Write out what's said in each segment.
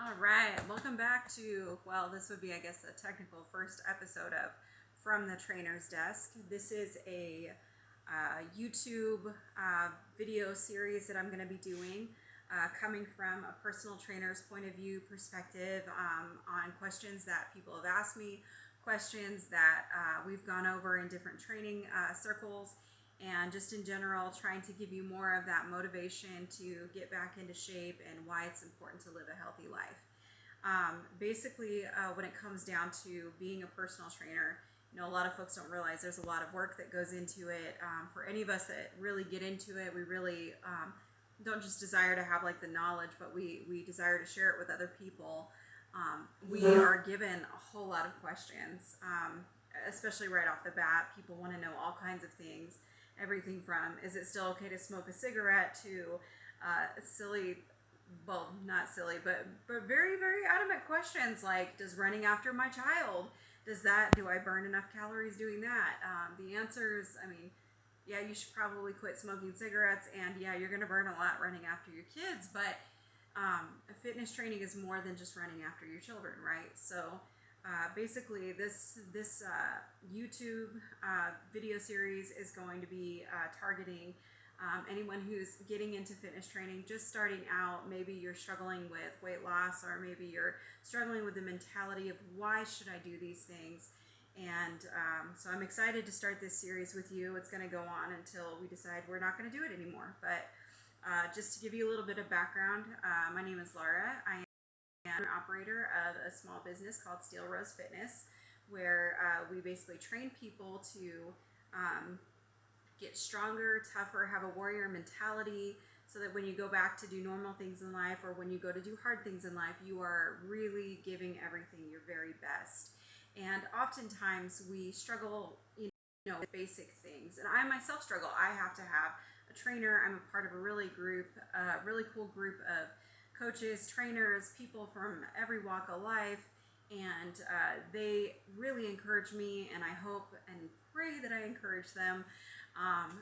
All right, welcome back to, well, this would be, I guess, a technical first episode of From the Trainer's Desk. This is a YouTube video series that I'm going to be doing, coming from a personal trainer's point of view perspective on questions that people have asked me, questions that we've gone over in different training circles, and just in general trying to give you more of that motivation to get back into shape and why it's important to live a healthy life. Basically, when it comes down to being a personal trainer, you know, a lot of folks don't realize there's a lot of work that goes into it. For any of us that really get into it, we really don't just desire to have like the knowledge, but we desire to share it with other people. We are given a whole lot of questions, especially right off the bat. People want to know all kinds of things. Everything from, is it still okay to smoke a cigarette, to silly, well, not silly, but very, very adamant questions like, does running after my child, do I burn enough calories doing that? The answer is, I mean, yeah, you should probably quit smoking cigarettes, and yeah, you're going to burn a lot running after your kids, but fitness training is more than just running after your children, right? So basically, this YouTube video series is going to be targeting anyone who's getting into fitness training, just starting out. Maybe you're struggling with weight loss, or maybe you're struggling with the mentality of why should I do these things. And so I'm excited to start this series with you. It's going to go on until we decide we're not going to do it anymore. But just to give you a little bit of background, my name is Laura. I am an operator of a small business called SteelRoseFitness, where we basically train people to get stronger, tougher, have a warrior mentality, so that when you go back to do normal things in life, or when you go to do hard things in life, you are really giving everything your very best. And oftentimes we struggle, you know, with basic things. And I myself struggle. I have to have a trainer. I'm a part of a really cool group of coaches, trainers, people from every walk of life, and they really encourage me, and I hope and pray that I encourage them.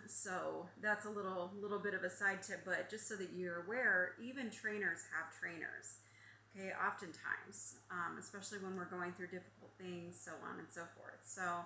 So that's a little bit of a side tip, but just so that you're aware, even trainers have trainers. Okay, oftentimes, especially when we're going through difficult things, so on and so forth. So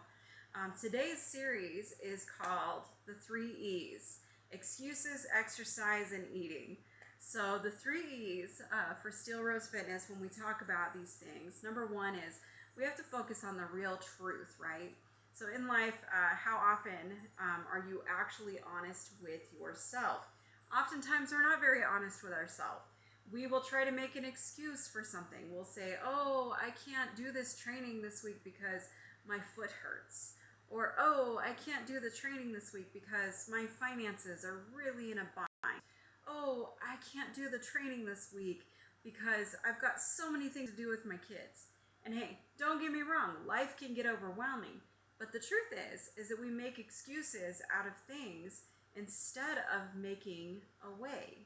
today's series is called The 3 E's: Excuses, Exercise, and Eating. So the 3 E's for SteelRoseFitness, when we talk about these things, number one is we have to focus on the real truth, right? So in life, how often are you actually honest with yourself? Oftentimes we're not very honest with ourselves. We will try to make an excuse for something. We'll say, oh, I can't do this training this week because my foot hurts. Or, oh, I can't do the training this week because my finances are really in a bind. Oh, I can't do the training this week because I've got so many things to do with my kids. And hey, don't get me wrong, life can get overwhelming. But the truth is that we make excuses out of things instead of making a way.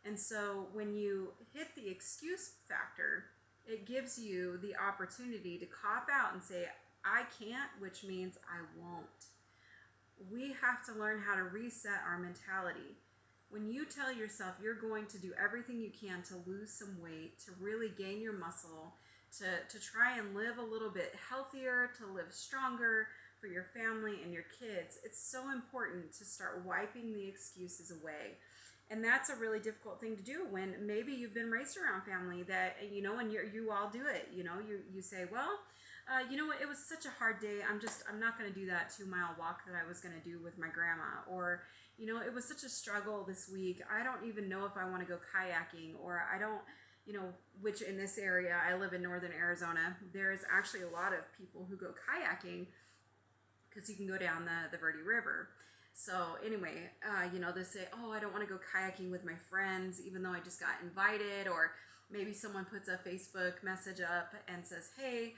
And so when you hit the excuse factor, it gives you the opportunity to cop out and say, I can't, which means I won't. We have to learn how to reset our mentality. When you tell yourself you're going to do everything you can to lose some weight, to really gain your muscle, to try and live a little bit healthier, to live stronger for your family and your kids, it's so important to start wiping the excuses away. And that's a really difficult thing to do when maybe you've been raised around family that, you know, and you all do it. You know, you say, well, you know what, it was such a hard day. I'm not going to do that 2-mile walk that I was going to do with my grandma. Or, you know, it was such a struggle this week. I don't even know if I want to go kayaking, or I don't, you know, which in this area, I live in northern Arizona, there is actually a lot of people who go kayaking because you can go down the Verde River. So anyway, you know, they say, oh, I don't want to go kayaking with my friends, even though I just got invited. Or maybe someone puts a Facebook message up and says, hey,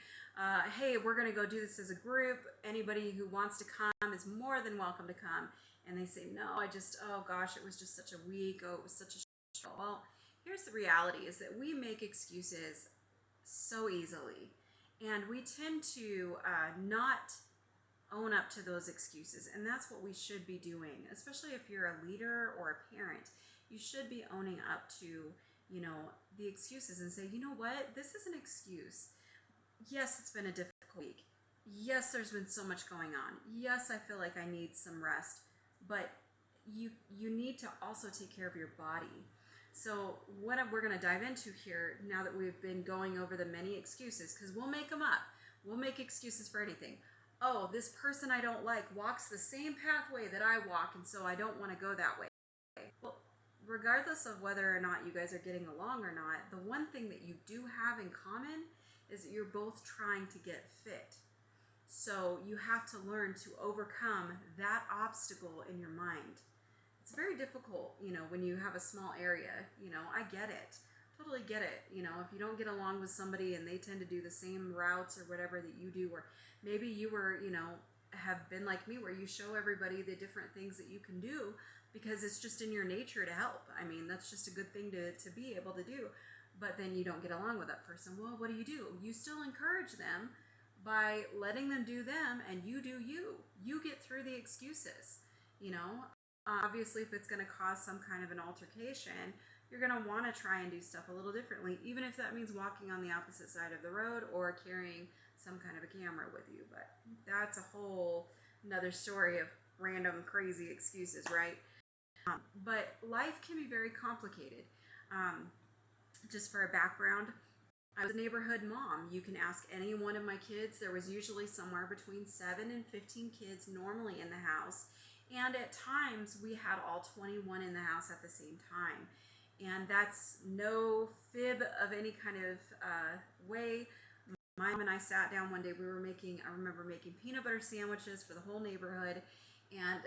we're going to go do this as a group. Anybody who wants to come is more than welcome to come. And they say, no, oh gosh, it was just such a week. Oh, it was such a struggle. Well, here's the reality, is that we make excuses so easily. And we tend to not own up to those excuses. And that's what we should be doing, especially if you're a leader or a parent. You should be owning up to the excuses and say, you know what, this is an excuse. Yes, it's been a difficult week. Yes, there's been so much going on. Yes, I feel like I need some rest, but you need to also take care of your body. So what we're going to dive into here, now that we've been going over the many excuses, because we'll make them up. We'll make excuses for anything. Oh, this person I don't like walks the same pathway that I walk, and so I don't want to go that way. Well, regardless of whether or not you guys are getting along or not, the one thing that you do have in common is that you're both trying to get fit. So you have to learn to overcome that obstacle in your mind. It's very difficult, when you have a small area. I get it. Totally get it. If you don't get along with somebody and they tend to do the same routes or whatever that you do, or maybe you were, have been like me where you show everybody the different things that you can do because it's just in your nature to help. I mean, that's just a good thing to be able to do. But then you don't get along with that person. Well, what do? You still encourage them by letting them do them, and you do you. You get through the excuses, Obviously, if it's going to cause some kind of an altercation, you're going to want to try and do stuff a little differently, even if that means walking on the opposite side of the road or carrying some kind of a camera with you. But that's a whole another story of random crazy excuses, right? But life can be very complicated. Just for a background, I was a neighborhood mom. You can ask any one of my kids. There was usually somewhere between 7 and 15 kids normally in the house. And at times we had all 21 in the house at the same time. And that's no fib of any kind of way. My mom and I sat down one day. I remember making peanut butter sandwiches for the whole neighborhood. And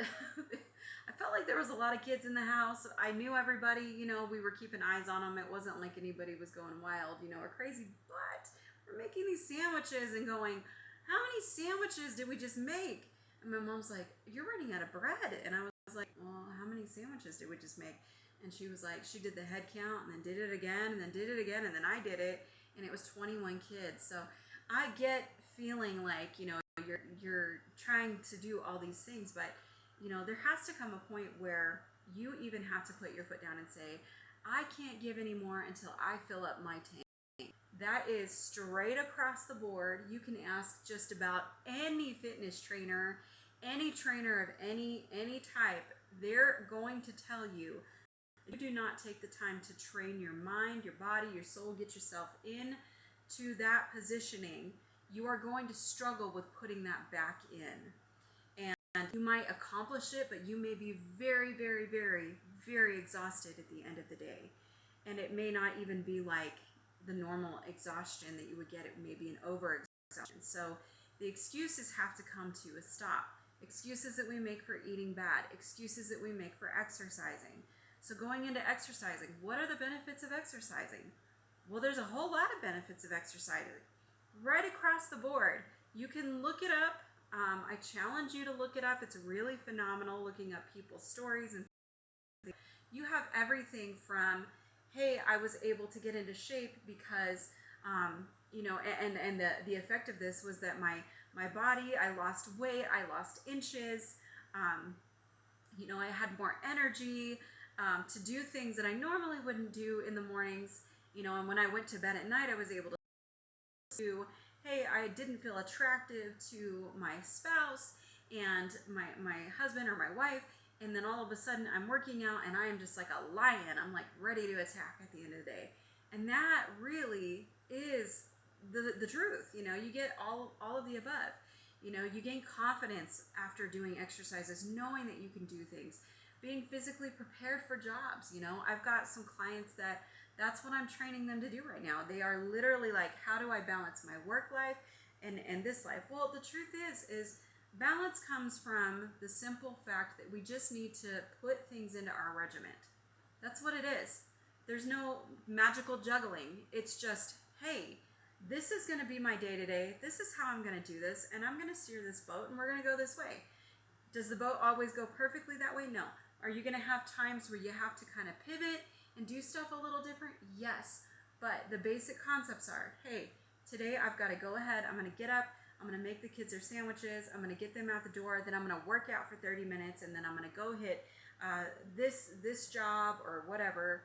I felt like there was a lot of kids in the house. I knew everybody, we were keeping eyes on them. It wasn't like anybody was going wild, or crazy. But we're making these sandwiches and going, how many sandwiches did we just make? And my mom's like, you're running out of bread. And I was like, well, how many sandwiches did we just make? And she was like, she did the head count and then did it again and then did it again. And then I did it. And it was 21 kids. So I get feeling like, you're trying to do all these things. But, there has to come a point where you even have to put your foot down and say, I can't give any more until I fill up my tank. That is straight across the board. You can ask just about any fitness trainer, any trainer of any type. They're going to tell you, if you do not take the time to train your mind, your body, your soul, get yourself in to that positioning, you are going to struggle with putting that back in. And you might accomplish it, but you may be very, very, very, very exhausted at the end of the day. And it may not even be like the normal exhaustion that you would get. It may be an overexhaustion. So the excuses have to come to a stop. Excuses that we make for eating bad, excuses that we make for exercising. So going into exercising, what are the benefits of exercising? Well, there's a whole lot of benefits of exercising. Right across the board. You can look it up. I challenge you to look it up. It's really phenomenal looking up people's stories. And you have everything from, hey, I was able to get into shape because, and the effect of this was that my body, I lost weight, I lost inches, I had more energy to do things that I normally wouldn't do in the mornings, and when I went to bed at night, I was able to do, hey, I didn't feel attractive to my spouse and my husband or my wife. And then all of a sudden I'm working out and I am just like a lion. I'm like ready to attack at the end of the day. And that really is the truth. You get all of the above. You gain confidence after doing exercises, knowing that you can do things, being physically prepared for jobs. I've got some clients that's what I'm training them to do right now. They are literally like, how do I balance my work life and this life? Well, the truth is balance comes from the simple fact that we just need to put things into our regiment. That's what it is. There's no magical juggling. It's just, hey, this is going to be my day-to-day. This is how I'm going to do this, and I'm going to steer this boat, and we're going to go this way. Does the boat always go perfectly that way? No. Are you going to have times where you have to kind of pivot and do stuff a little different? Yes. But the basic concepts are, hey, today I've got to go ahead. I'm going to get up. I'm going to make the kids their sandwiches. I'm going to get them out the door. Then I'm going to work out for 30 minutes. And then I'm going to go hit this job or whatever.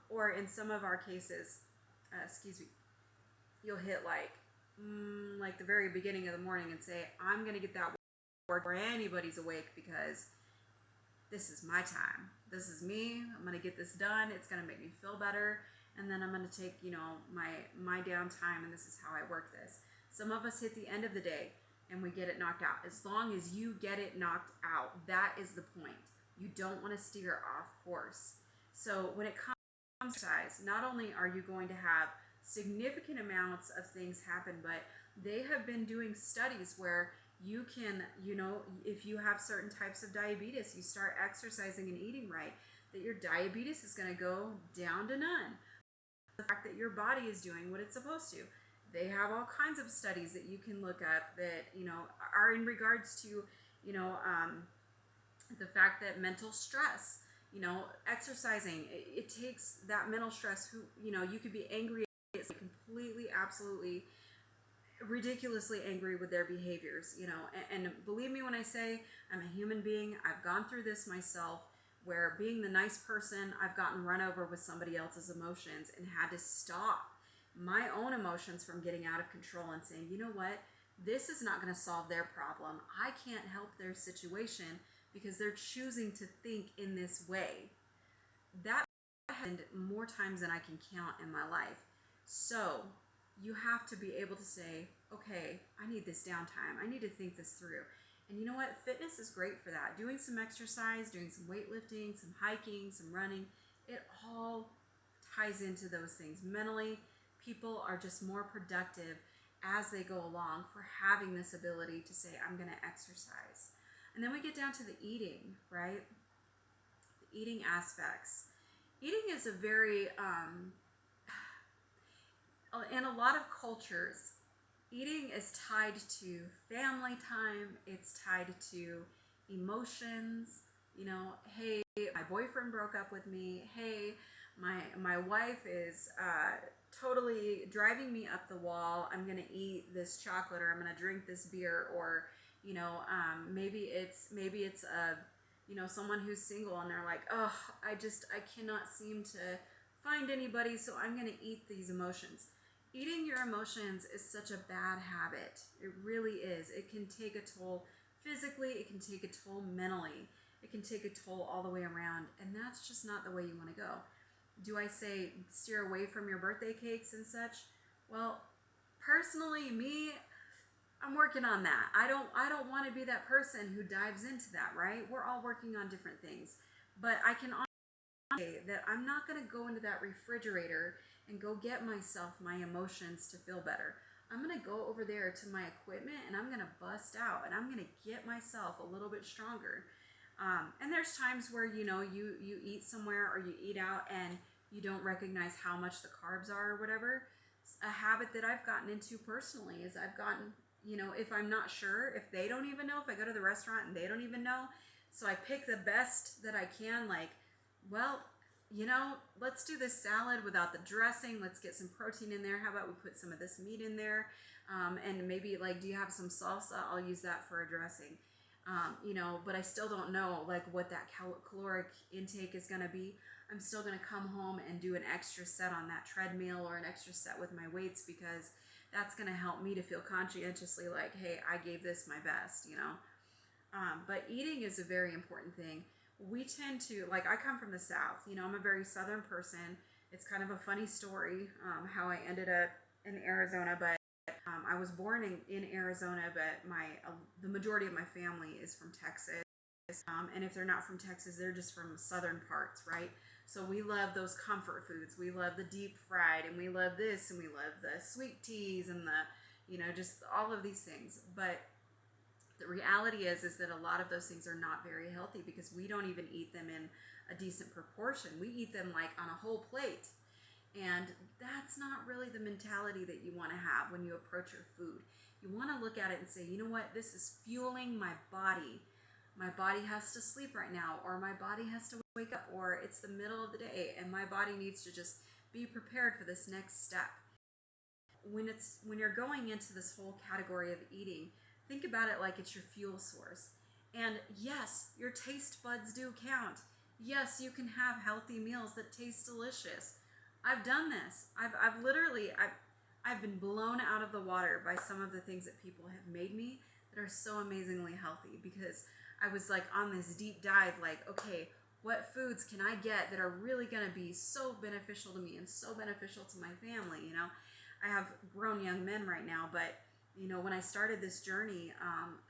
Or in some of our cases, you'll hit like the very beginning of the morning and say, I'm going to get that work before anybody's awake because this is my time. This is me. I'm going to get this done. It's going to make me feel better. And then I'm going to take, my downtime, and this is how I work this. Some of us hit the end of the day and we get it knocked out. As long as you get it knocked out, that is the point. You don't want to steer off course. So when it comes to exercise, not only are you going to have significant amounts of things happen, but they have been doing studies where you can, if you have certain types of diabetes, you start exercising and eating right, that your diabetes is going to go down to none. The fact that your body is doing what it's supposed to. They have all kinds of studies that you can look up that, are in regards to, the fact that mental stress, exercising, it takes that mental stress, you could be angry, completely, absolutely, ridiculously angry with their behaviors, and believe me when I say I'm a human being. I've gone through this myself, where being the nice person, I've gotten run over with somebody else's emotions and had to stop my own emotions from getting out of control and saying, you know what, this is not going to solve their problem. I can't help their situation because they're choosing to think in this way. That happened more times than I can count in my life. So you have to be able to say, okay, I need this downtime. I need to think this through. And you know what? Fitness is great for that. Doing some exercise, doing some weightlifting, some hiking, some running, it all ties into those things. Mentally, people are just more productive as they go along for having this ability to say, I'm going to exercise. And then we get down to the eating, right? The eating aspects. Eating is a very, in a lot of cultures, eating is tied to family time. It's tied to emotions. Hey, my boyfriend broke up with me. Hey, my wife is totally driving me up the wall. I'm gonna eat this chocolate, or I'm gonna drink this beer, or maybe it's someone who's single and they're like, oh, I cannot seem to find anybody, so I'm gonna eat these emotions. Eating your emotions is such a bad habit. It really is. It can take a toll physically, it can take a toll mentally, it can take a toll all the way around, and that's just not the way you want to go. Do I say steer away from your birthday cakes and such? Well, personally, I'm working on that. I don't want to be that person who dives into that, right? We're all working on different things. But I can honestly say that I'm not going to go into that refrigerator and go get myself my emotions to feel better. I'm going to go over there to my equipment and I'm going to bust out and I'm going to get myself a little bit stronger. And there's times where, you eat somewhere or you eat out and you don't recognize how much the carbs are or whatever. A habit that I've gotten into personally is I've gotten, if I'm not sure, if they don't even know, if I go to the restaurant and they don't even know, so I pick the best that I can, let's do this salad without the dressing. Let's get some protein in there. How about we put some of this meat in there? And maybe do you have some salsa? I'll use that for a dressing. But I still don't know what that caloric intake is going to be. I'm still going to come home and do an extra set on that treadmill or an extra set with my weights, because that's going to help me to feel conscientiously hey, I gave this my best, But eating is a very important thing. We tend to, I come from the South, I'm a very Southern person. It's kind of a funny story how I ended up in Arizona, but I was born in Arizona, but the majority of my family is from Texas. And if they're not from Texas, they're just from southern parts, right? So we love those comfort foods. We love the deep fried, and we love this, and we love the sweet teas, and just all of these things. But the reality is that a lot of those things are not very healthy because we don't even eat them in a decent proportion. We eat them on a whole plate. And that's not really the mentality that you want to have when you approach your food. You want to look at it and say, you know what, this is fueling my body. My body has to sleep right now, or my body has to wake up, or it's the middle of the day and my body needs to just be prepared for this next step. When you're going into this whole category of eating, think about it like it's your fuel source. And yes, your taste buds do count. Yes, you can have healthy meals that taste delicious. I've done this. I've literally I've been blown out of the water by some of the things that people have made me that are so amazingly healthy, because I was like on this deep dive, like, okay, what foods can I get that are really going to be so beneficial to me and so beneficial to my family? I have grown young men right now, but when I started this journey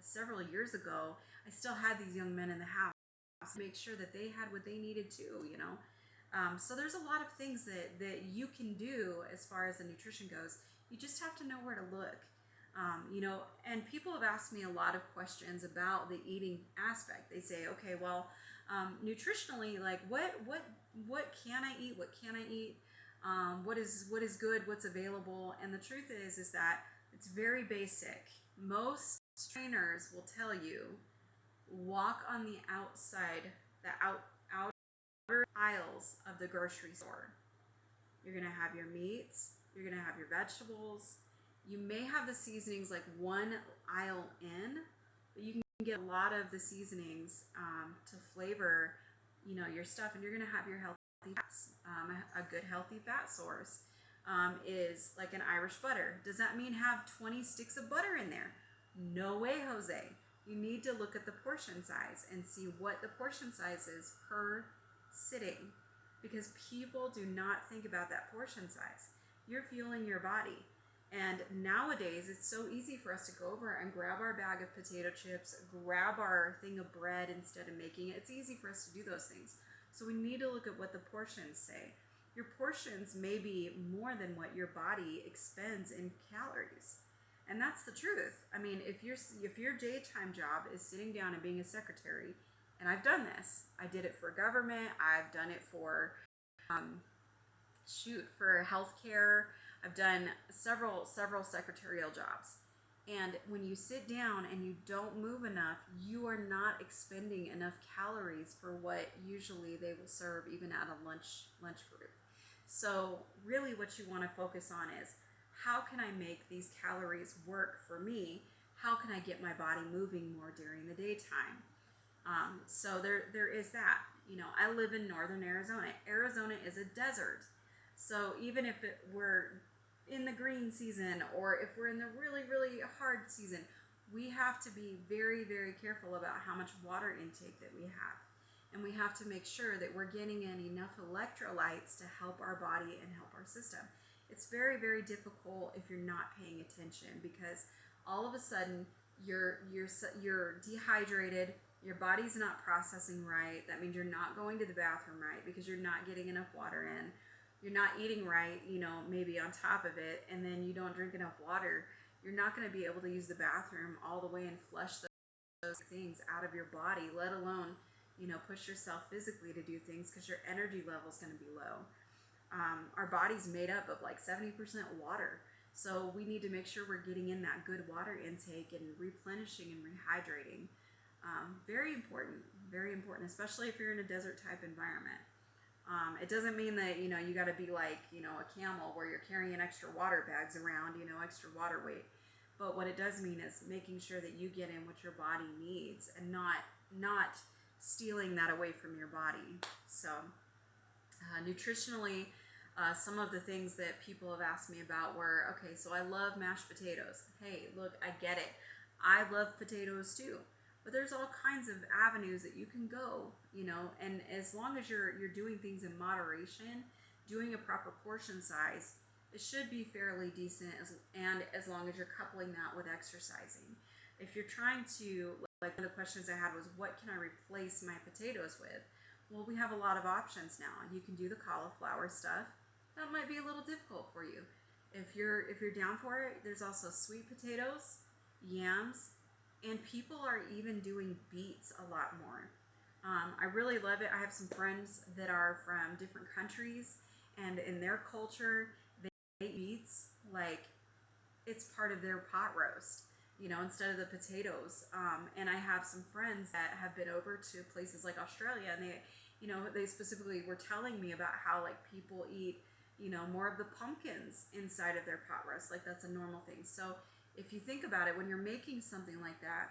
several years ago, I still had these young men in the house to make sure that they had what they needed too. So there's a lot of things that you can do as far as the nutrition goes. You just have to know where to look. And people have asked me a lot of questions about the eating aspect. They say, okay, well, nutritionally, like what can I eat? What can I eat? What is good? What's available? And the truth is that it's very basic. Most trainers will tell you, walk on the outside, the outer aisles of the grocery store. You're gonna have your meats. You're gonna have your vegetables. You may have the seasonings like one aisle in, but you can get a lot of the seasonings to flavor, your stuff, and you're gonna have your healthy fats. A good healthy fat source is like an Irish butter. Does that mean have 20 sticks of butter in there? No way, Jose. You need to look at the portion size and see what the portion size is per sitting, because people do not think about that portion size. You're fueling your body. And nowadays, it's so easy for us to go over and grab our bag of potato chips, grab our thing of bread instead of making it. It's easy for us to do those things. So we need to look at what the portions say. Your portions may be more than what your body expends in calories. And that's the truth. I mean, if your daytime job is sitting down and being a secretary, and I've done this. I did it for government. I've done it for for healthcare. I've done several secretarial jobs. And when you sit down and you don't move enough, you are not expending enough calories for what usually they will serve even at a lunch group. So really what you want to focus on is, how can I make these calories work for me? How can I get my body moving more during the daytime? So there is that. I live in northern Arizona. Arizona is a desert. So even if we're in the green season, or if we're in the really, really hard season, we have to be very, very careful about how much water intake that we have. And we have to make sure that we're getting in enough electrolytes to help our body and help our system. It's very, very difficult if you're not paying attention, because all of a sudden you're dehydrated, your body's not processing right. That means you're not going to the bathroom right because you're not getting enough water in. You're not eating right, maybe on top of it, and then you don't drink enough water. You're not going to be able to use the bathroom all the way and flush those things out of your body, let alone, push yourself physically to do things, because your energy level is going to be low. Our body's made up of like 70% water. So we need to make sure we're getting in that good water intake and replenishing and rehydrating. Very important, especially if you're in a desert type environment. It doesn't mean that, you got to be like, a camel where you're carrying extra water bags around, extra water weight. But what it does mean is making sure that you get in what your body needs, and not stealing that away from your body. So nutritionally, some of the things that people have asked me about were, okay, so I love mashed potatoes. Hey, look, I get it. I love potatoes too. But there's all kinds of avenues that you can go, and as long as you're doing things in moderation, doing a proper portion size, it should be fairly decent, and as long as you're coupling that with exercising. If you're trying to, like one of the questions I had was, what can I replace my potatoes with? Well, we have a lot of options now. You can do the cauliflower stuff. That might be a little difficult for you. If you're down for it, there's also sweet potatoes, yams, and people are even doing beets a lot more. I really love it. I have some friends that are from different countries, and in their culture, they eat beets like it's part of their pot roast, instead of the potatoes. And I have some friends that have been over to places like Australia, and they specifically were telling me about how like people eat, more of the pumpkins inside of their pot roast. Like that's a normal thing. So if you think about it, when you're making something like that,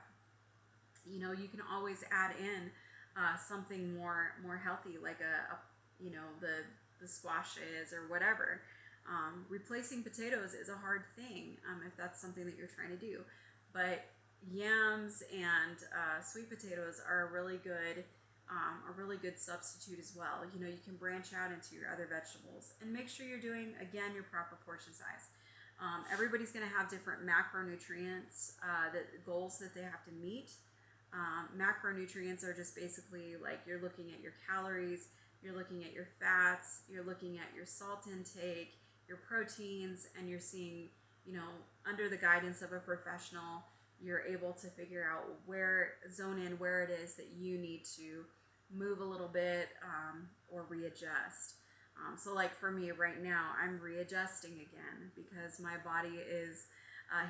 you can always add in something more healthy, like the squashes or whatever. Replacing potatoes is a hard thing if that's something that you're trying to do, but yams and sweet potatoes are a really good substitute as well. You can branch out into your other vegetables and make sure you're doing, again, your proper portion size. Everybody's going to have different macronutrients goals that they have to meet. Macronutrients are just basically like you're looking at your calories, you're looking at your fats, you're looking at your salt intake, your proteins, and you're seeing, under the guidance of a professional, you're able to figure out zone in where it is that you need to move a little bit or readjust. So like for me right now, I'm readjusting again because my body is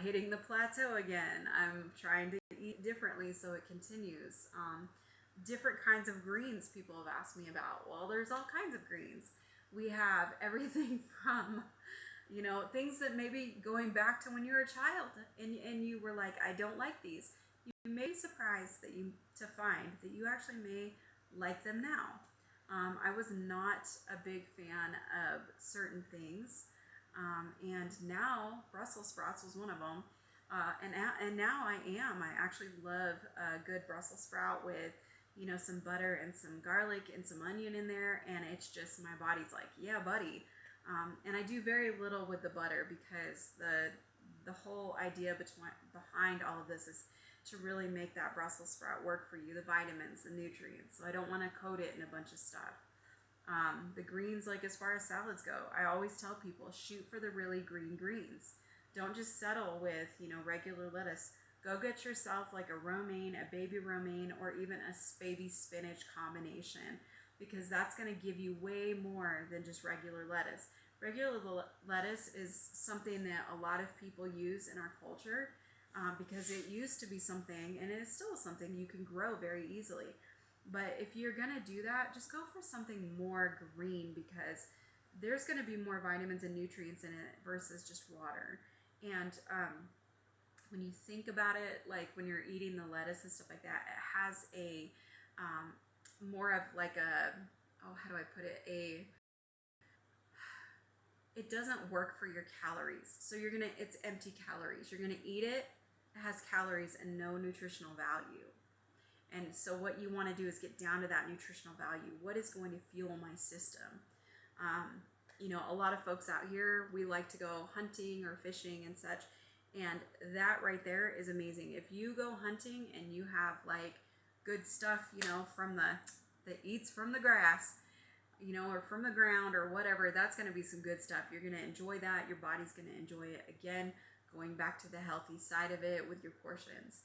hitting the plateau again. I'm trying to eat differently so it continues. Different kinds of greens people have asked me about. Well, there's all kinds of greens. We have everything from things that maybe going back to when you were a child and you were like, I don't like these. You may be surprised to find that you actually may like them now. I was not a big fan of certain things, and now Brussels sprouts was one of them. And now I am. I actually love a good Brussels sprout with some butter and some garlic and some onion in there, and it's just, my body's like, yeah, buddy. And I do very little with the butter because the whole idea behind all of this is to really make that Brussels sprout work for you, the vitamins, the nutrients. So I don't want to coat it in a bunch of stuff. The greens, like as far as salads go, I always tell people, shoot for the really green greens. Don't just settle with, regular lettuce. Go get yourself like a romaine, a baby romaine, or even a baby spinach combination, because that's going to give you way more than just regular lettuce. Regular lettuce is something that a lot of people use in our culture because it used to be something, and it is still something you can grow very easily. But if you're going to do that, just go for something more green, because there's going to be more vitamins and nutrients in it versus just water. And when you think about it, like when you're eating the lettuce and stuff like that, it has a more of like how do I put it? It doesn't work for your calories. So it's empty calories. You're gonna eat it, it has calories and no nutritional value. And so what you want to do is get down to that nutritional value. What is going to fuel my system? A lot of folks out here, we like to go hunting or fishing and such. And that right there is amazing. If you go hunting and you have like good stuff, from that eats from the grass, or from the ground or whatever, that's going to be some good stuff. You're going to enjoy that. Your body's going to enjoy it. Again, going back to the healthy side of it with your portions.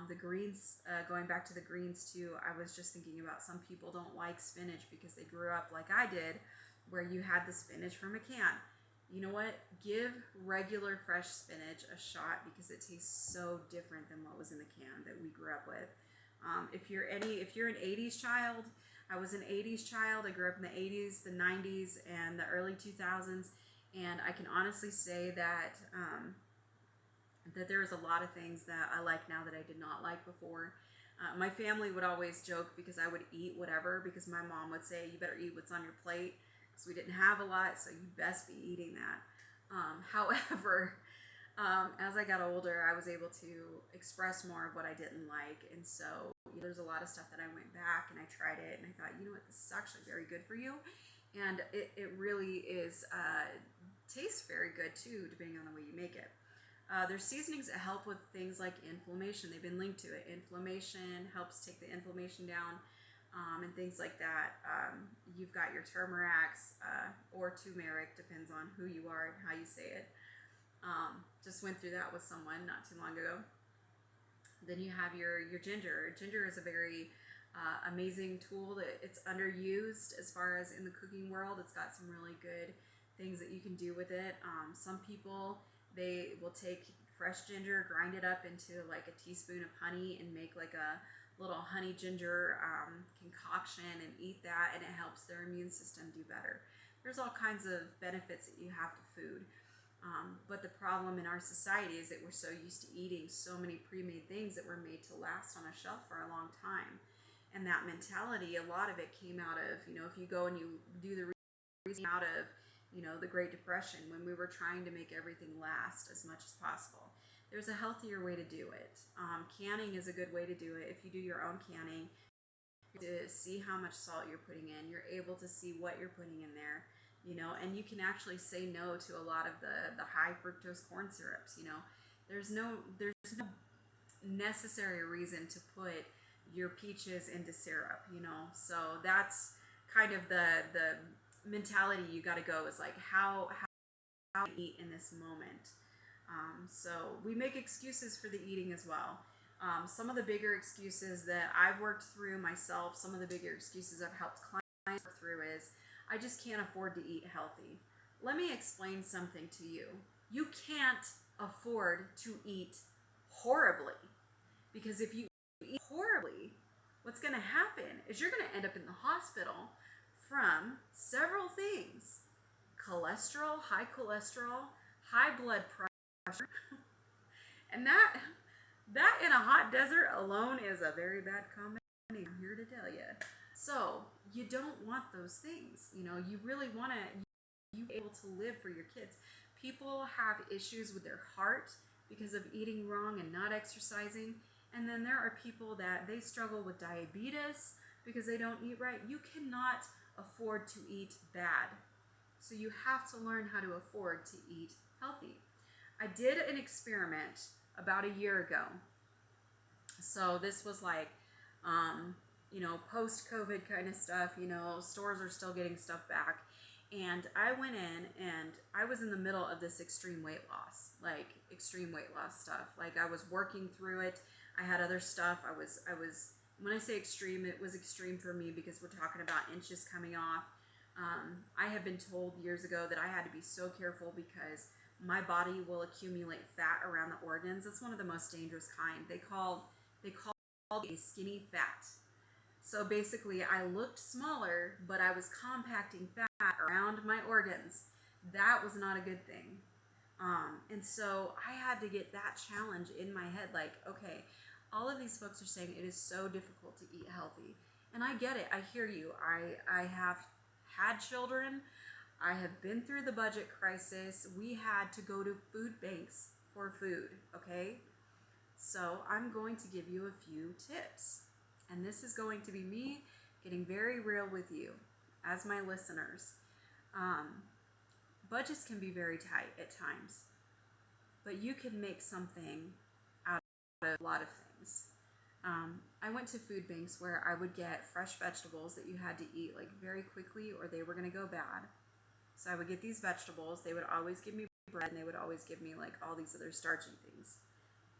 The greens, going back to the greens too, I was just thinking about some people don't like spinach because they grew up like I did, where you had the spinach from a can. You know what? Give regular fresh spinach a shot because it tastes so different than what was in the can that we grew up with. If you're an 80s child, I was an 80s child. I grew up in the 80s, the 90s, and the early 2000s, and I can honestly say that that there's a lot of things that I like now that I did not like before. My family would always joke because I would eat whatever, because my mom would say, you better eat what's on your plate, because we didn't have a lot, so you best be eating that. However, as I got older, I was able to express more of what I didn't like, and so there's a lot of stuff that I went back and I tried it, and I thought, you know what, this is actually very good for you, and it really is tastes very good too, depending on the way you make it. There's seasonings that help with things like inflammation. They've been linked to it. Inflammation helps take the inflammation down, and things like that. You've got your turmerics or turmeric, depends on who you are and how you say it. Just went through that with someone not too long ago. Then you have your ginger. Ginger is a very amazing tool that it's underused as far as in the cooking world. It's got some really good things that you can do with it. Some people, they will take fresh ginger, grind it up into like a teaspoon of honey and make like a little honey ginger concoction and eat that, and it helps their immune system do better. There's all kinds of benefits that you have to food. But the problem in our society is that we're so used to eating so many pre-made things that were made to last on a shelf for a long time. And that mentality, a lot of it came out of, if you go and you do the reason out of, the Great Depression, when we were trying to make everything last as much as possible. There's a healthier way to do it. Canning is a good way to do it. If you do your own canning, to see how much salt you're putting in, you're able to see what you're putting in there, and you can actually say no to a lot of the high fructose corn syrups. There's no necessary reason to put your peaches into syrup, so that's kind of the mentality you got to go, is like how to eat in this moment. So we make excuses for the eating as well. Some of the bigger excuses that I've worked through myself, some of the bigger excuses I've helped clients work through is, I just can't afford to eat healthy. Let me explain something to you. You can't afford to eat horribly, because if you eat horribly, what's going to happen is you're going to end up in the hospital from several things: high cholesterol, high blood pressure, and that in a hot desert alone is a very bad combination, I'm here to tell you. So you don't want those things. You really want to be able to live for your kids. People have issues with their heart because of eating wrong and not exercising. And then there are people that they struggle with diabetes because they don't eat right. You cannot afford to eat bad. So you have to learn how to afford to eat healthy. I did an experiment about a year ago. So this was like, post-COVID kind of stuff, stores are still getting stuff back. And I went in and I was in the middle of this extreme weight loss stuff. Like, I was working through it. I had other stuff. I was, when I say extreme, it was extreme for me because we're talking about inches coming off. I have been told years ago that I had to be so careful because my body will accumulate fat around the organs. It's one of the most dangerous kind. They call it a skinny fat. So basically, I looked smaller, but I was compacting fat around my organs. That was not a good thing. And so I had to get that challenge in my head. Like, okay, all of these folks are saying it is so difficult to eat healthy. And I get it. I hear you. I have had children. I have been through the budget crisis. We had to go to food banks for food, okay? So I'm going to give you a few tips. And this is going to be me getting very real with you as my listeners. Budgets can be very tight at times, but you can make something out of a lot of things. I went to food banks where I would get fresh vegetables that you had to eat like very quickly or they were going to go bad. So I would get these vegetables. They would always give me bread, and they would always give me like all these other starchy things.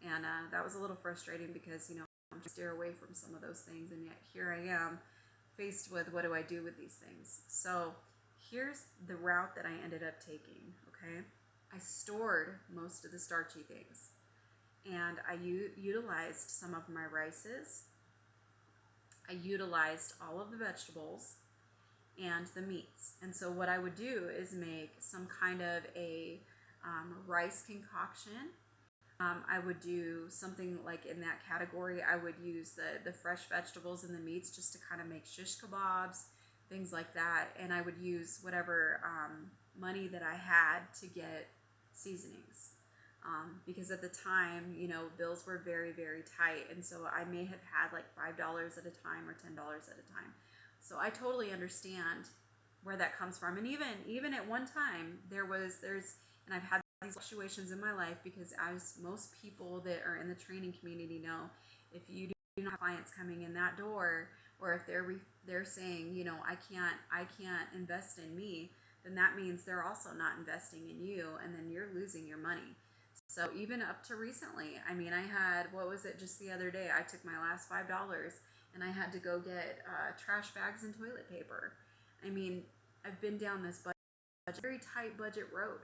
And that was a little frustrating because, I'm trying to steer away from some of those things, and yet here I am faced with, what do I do with these things? So here's the route that I ended up taking, okay? I stored most of the starchy things, and I utilized some of my rices. I utilized all of the vegetables and the meats. And so what I would do is make some kind of a rice concoction. I would do something like in that category. I would use the fresh vegetables and the meats just to kind of make shish kebabs, things like that. And I would use whatever money that I had to get seasonings. Because at the time, bills were very, very tight. And so I may have had like $5 at a time or $10 at a time. So I totally understand where that comes from. And even at one time, and I've had these fluctuations in my life because, as most people that are in the training community know, if you do not have clients coming in that door, or if they're saying, I can't invest in me, then that means they're also not investing in you, and then you're losing your money. So even up to recently, I had, just the other day, I took my last $5 and I had to go get trash bags and toilet paper. I've been down this very tight budget road,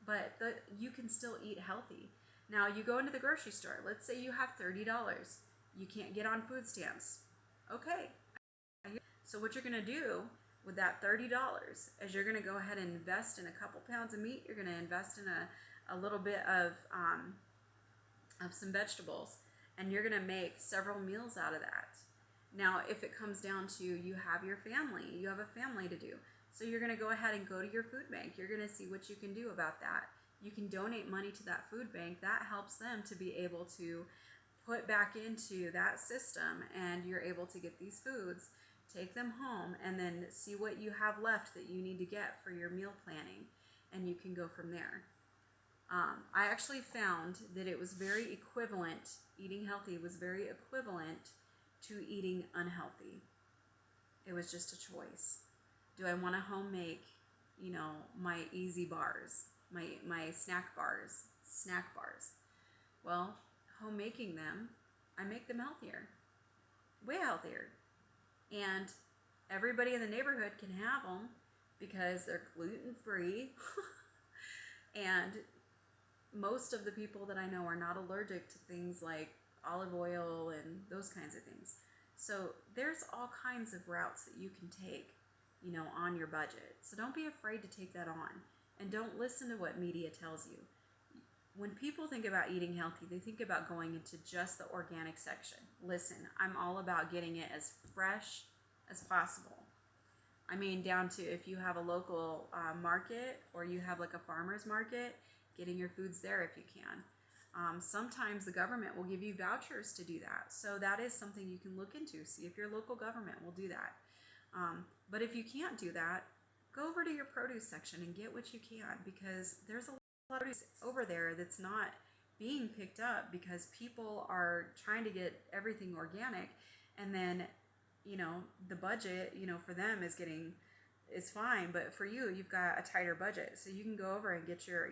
but you can still eat healthy. Now you go into the grocery store, let's say you have $30. You can't get on food stamps. Okay. So what you're gonna do with that $30 is you're gonna go ahead and invest in a couple pounds of meat. You're gonna invest in a little bit of some vegetables, and you're gonna make several meals out of that. Now, if it comes down to you have your family, you have a family to do. So you're going to go ahead and go to your food bank. You're going to see what you can do about that. You can donate money to that food bank. That helps them to be able to put back into that system, and you're able to get these foods, take them home, and then see what you have left that you need to get for your meal planning, and you can go from there. I actually found that it was very equivalent, eating healthy was very equivalent to eating unhealthy. It was just a choice. Do I want to home make, my easy bars, my snack bars? Well, home making them, I make them healthier, way healthier. And everybody in the neighborhood can have them because they're gluten-free. And most of the people that I know are not allergic to things like olive oil and those kinds of things. So there's all kinds of routes that you can take, on your budget. So don't be afraid to take that on, and don't listen to what media tells you. When people think about eating healthy, they think about going into just the organic section. Listen, I'm all about getting it as fresh as possible. I mean, down to if you have a local market, or you have like a farmer's market, getting your foods there if you can. Sometimes the government will give you vouchers to do that. So that is something you can look into. See if your local government will do that. But if you can't do that, go over to your produce section and get what you can, because there's a lot of produce over there that's not being picked up because people are trying to get everything organic, and then the budget for them is fine, but for you, you've got a tighter budget, so you can go over and get your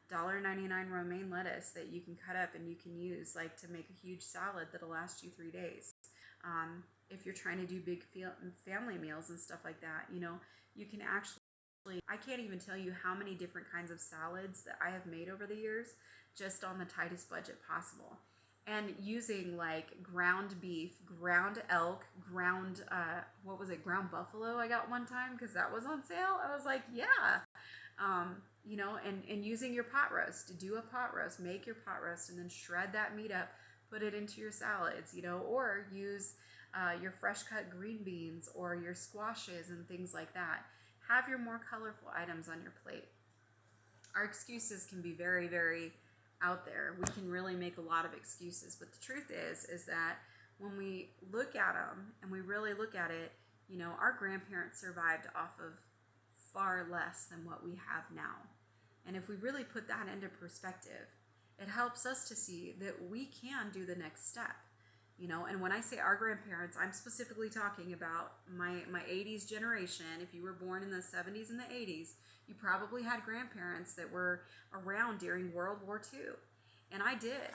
$1.99 romaine lettuce that you can cut up and you can use like to make a huge salad that'll last you 3 days. If you're trying to do big family meals and stuff like that, you can actually, I can't even tell you how many different kinds of salads that I have made over the years just on the tightest budget possible. And using like ground beef, ground elk, ground buffalo I got one time because that was on sale. I was like, yeah. And using your pot roast, to do a pot roast, make your pot roast and then shred that meat up, put it into your salads, or use your fresh cut green beans or your squashes and things like that. Have your more colorful items on your plate. Our excuses can be very, very out there. We can really make a lot of excuses, but the truth is that when we look at them and we really look at it, our grandparents survived off of far less than what we have now. And if we really put that into perspective, it helps us to see that we can do the next step. And when I say our grandparents, I'm specifically talking about my 80s generation. If you were born in the 70s and the 80s, you probably had grandparents that were around during World War II. And I did.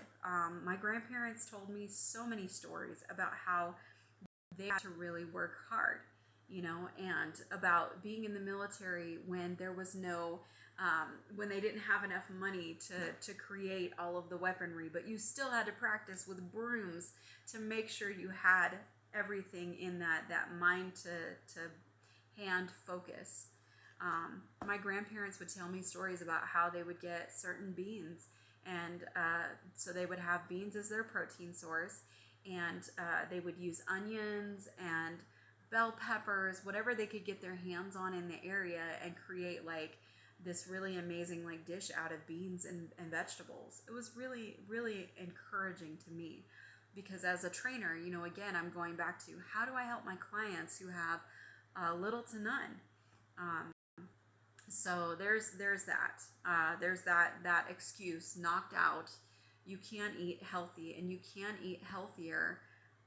My grandparents told me so many stories about how they had to really work hard, and about being in the military when there was no, when they didn't have enough money to create all of the weaponry, but you still had to practice with brooms to make sure you had everything in that mind to hand focus. My grandparents would tell me stories about how they would get certain beans, and so they would have beans as their protein source, and they would use onions and bell peppers, whatever they could get their hands on in the area, and create like this really amazing like dish out of beans and vegetables. It was really, really encouraging to me, because as a trainer, again, I'm going back to how do I help my clients who have little to none. So there's that. There's that excuse knocked out. You can eat healthy, and you can eat healthier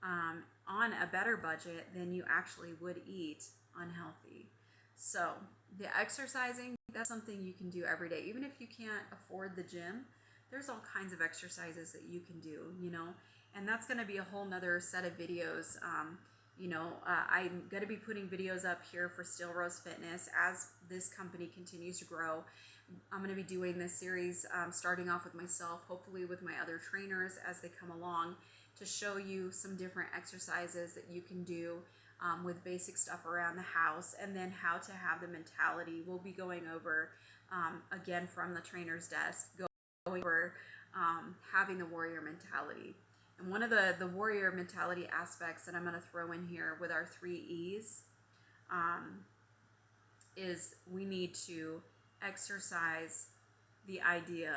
on a better budget than you actually would eat unhealthy. So the exercising, that's something you can do every day. Even if you can't afford the gym, there's all kinds of exercises that you can do, and that's going to be a whole nother set of videos. I'm going to be putting videos up here for SteelRoseFitness as this company continues to grow. I'm going to be doing this series starting off with myself, hopefully with my other trainers as they come along, to show you some different exercises that you can do with basic stuff around the house, and then how to have the mentality. We'll be going over, again from the trainer's desk, going over having the warrior mentality. And one of the warrior mentality aspects that I'm going to throw in here with our 3 E's is we need to exercise the idea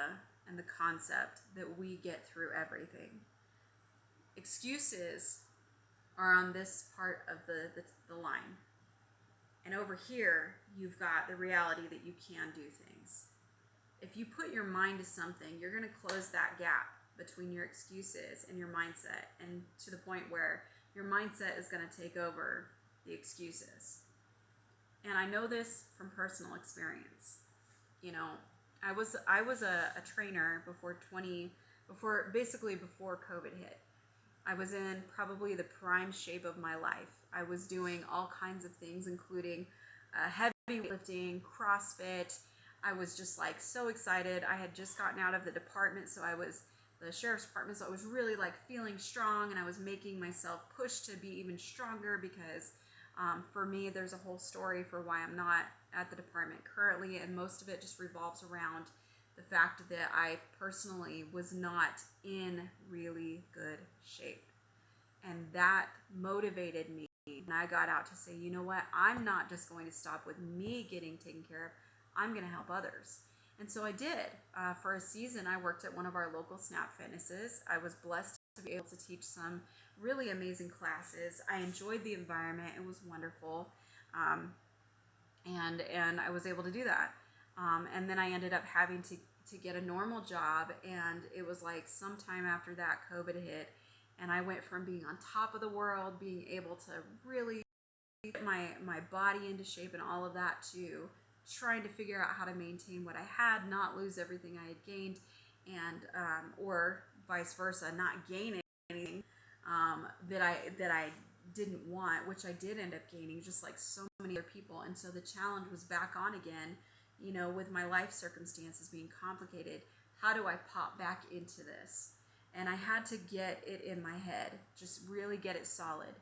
and the concept that we get through everything. Excuses are on this part of the line. And over here, you've got the reality that you can do things. If you put your mind to something, you're going to close that gap between your excuses and your mindset, and to the point where your mindset is going to take over the excuses. And I know this from personal experience. You know, I was a trainer before COVID hit. I was in probably the prime shape of my life. I was doing all kinds of things, including heavy lifting, CrossFit. I was just like so excited. I had just gotten out of the department, the sheriff's department, so I was really like feeling strong, and I was making myself push to be even stronger because for me, there's a whole story for why I'm not at the department currently, and most of it just revolves around the fact that I personally was not in really good shape. And that motivated me. And I got out to say, you know what, I'm not just going to stop with me getting taken care of, I'm going to help others. And so I did. For a season, I worked at one of our local Snap Fitnesses. I was blessed to be able to teach some really amazing classes. I enjoyed the environment. It was wonderful. And I was able to do that. And then I ended up having to get a normal job. And it was like sometime after that, COVID hit. And I went from being on top of the world, being able to really get my body into shape and all of that, to trying to figure out how to maintain what I had, not lose everything I had gained, and or vice versa, not gain anything that I didn't want, which I did end up gaining, just like so many other people. And so the challenge was back on again, you know, with my life circumstances being complicated. How do I pop back into this? And I had to get it in my head, just really get it solid,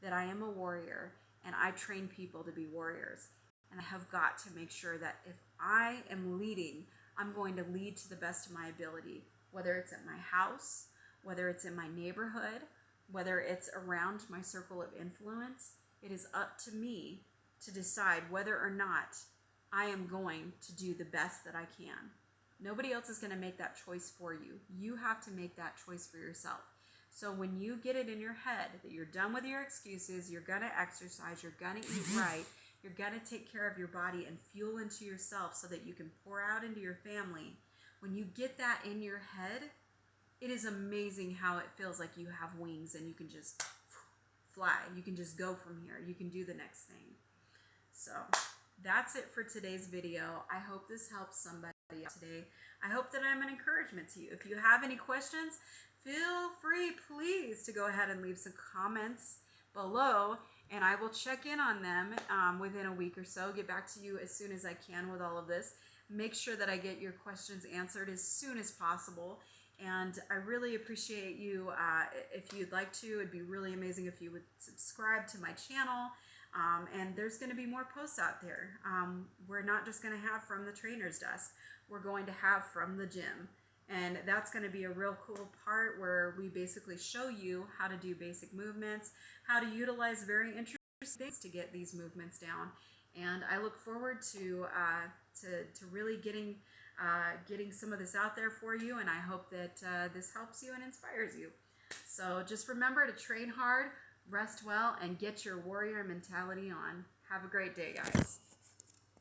that I am a warrior and I train people to be warriors. And I have got to make sure that if I am leading, I'm going to lead to the best of my ability, whether it's at my house, whether it's in my neighborhood, whether it's around my circle of influence. It is up to me to decide whether or not I am going to do the best that I can. Nobody else is going to make that choice for you. You have to make that choice for yourself. So when you get it in your head that you're done with your excuses, you're going to exercise, you're going to eat right, you're going to take care of your body and fuel into yourself so that you can pour out into your family. When you get that in your head, it is amazing how it feels like you have wings and you can just fly. You can just go from here. You can do the next thing. So that's it for today's video. I hope this helps somebody out today. I hope that I'm an encouragement to you. If you have any questions, feel free, please, to go ahead and leave some comments below, and I will check in on them within a week or so. Get back to you as soon as I can with all of this. Make sure that I get your questions answered as soon as possible. And I really appreciate you. If you'd like to, it'd be really amazing if you would subscribe to my channel. And there's going to be more posts out there. We're not just going to have from the trainer's desk. We're going to have from the gym. And that's going to be a real cool part where we basically show you how to do basic movements, how to utilize very interesting things to get these movements down. And I look forward to really getting some of this out there for you. And I hope that this helps you and inspires you. So just remember to train hard, rest well, and get your warrior mentality on. Have a great day, guys.